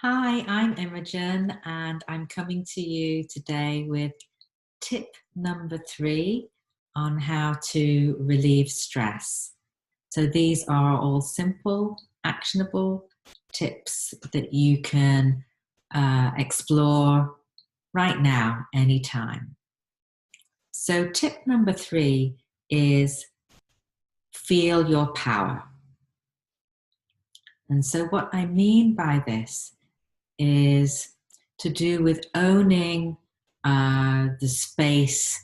Hi, I'm Imogen, and I'm coming to you today with tip number 3 on how to relieve stress. So these are all simple, actionable tips that you can explore right now, anytime. So tip number 3 is feel your power. And so what I mean by this is to do with owning the space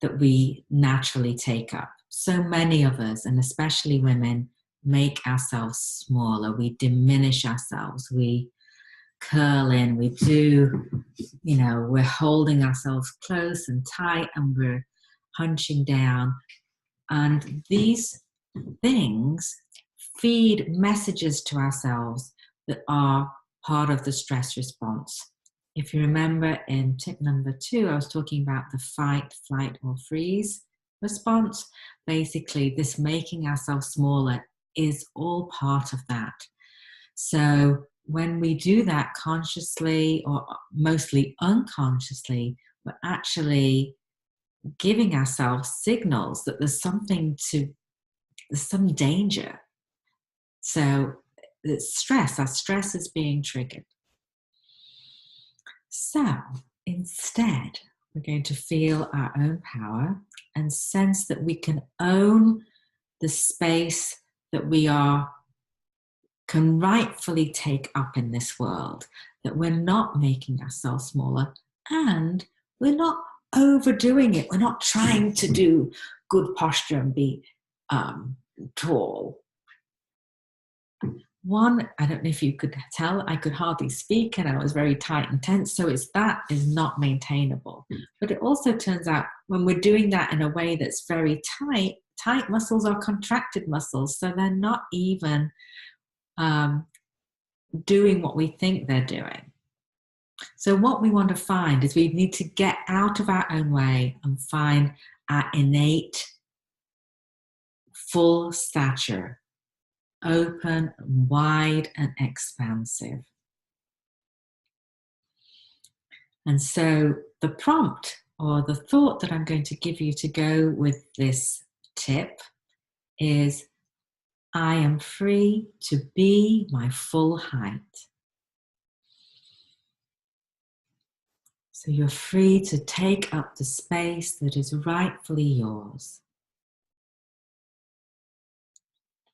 that we naturally take up. So many of us, and especially women, make ourselves smaller. We diminish ourselves. We curl in. We do, we're holding ourselves close and tight and we're hunching down. And these things feed messages to ourselves that are part of the stress response. If you remember in tip number 2, I was talking about the fight, flight, or freeze response. Basically, this making ourselves smaller is all part of that. So when we do that consciously or mostly unconsciously, we're actually giving ourselves signals that there's some danger. So it's stress, our stress is being triggered. So instead, we're going to feel our own power and sense that we can own the space that we can rightfully take up in this world, that we're not making ourselves smaller and we're not overdoing it. We're not trying to do good posture and be tall. One, I don't know if you could tell, I could hardly speak and I was very tight and tense. So that is not maintainable. But it also turns out when we're doing that in a way that's very tight muscles are contracted muscles. So they're not even doing what we think they're doing. So what we want to find is we need to get out of our own way and find our innate full stature, open, wide, and expansive. And so the prompt or the thought that I'm going to give you to go with this tip is, I am free to be my full height. So you're free to take up the space that is rightfully yours.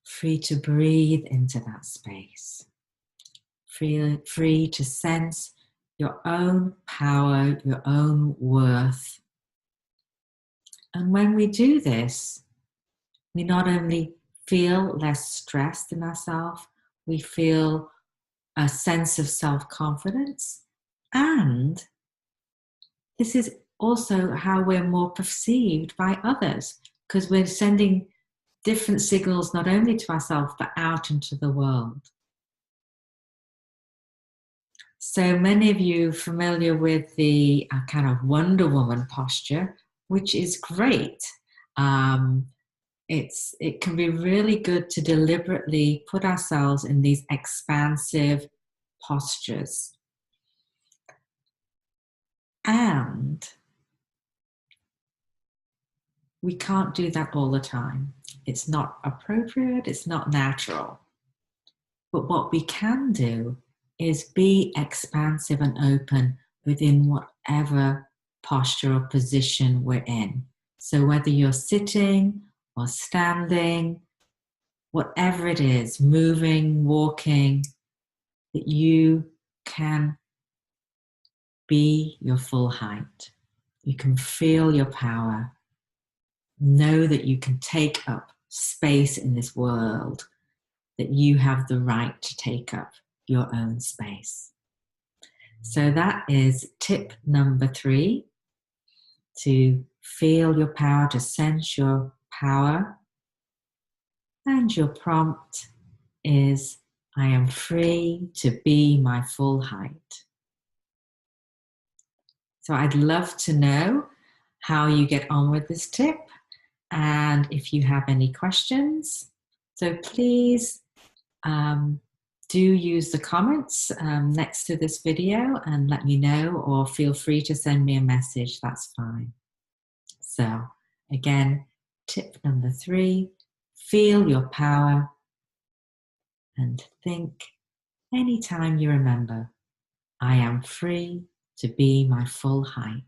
Free to breathe into that space. Free to sense your own power, your own worth. And when we do this, we not only feel less stressed in ourselves, we feel a sense of self-confidence, and this is also how we're more perceived by others, because we're sending different signals not only to ourselves but out into the world. So many of you are familiar with the kind of Wonder Woman posture, which is great. It can be really good to deliberately put ourselves in these expansive postures. And we can't do that all the time. It's not appropriate, it's not natural. But what we can do is be expansive and open within whatever posture or position we're in. So whether you're sitting or standing, whatever it is, moving, walking, that you can be your full height. You can feel your power. Know that you can take up space in this world, that you have the right to take up your own space. So that is tip number 3, to feel your power, to sense your power. And your prompt is, I am free to be my full height. So I'd love to know how you get on with this tip and if you have any questions. So please do use the comments next to this video and let me know, or feel free to send me a message, that's fine. So again, tip number 3, feel your power and think anytime you remember, I am free to be my full height.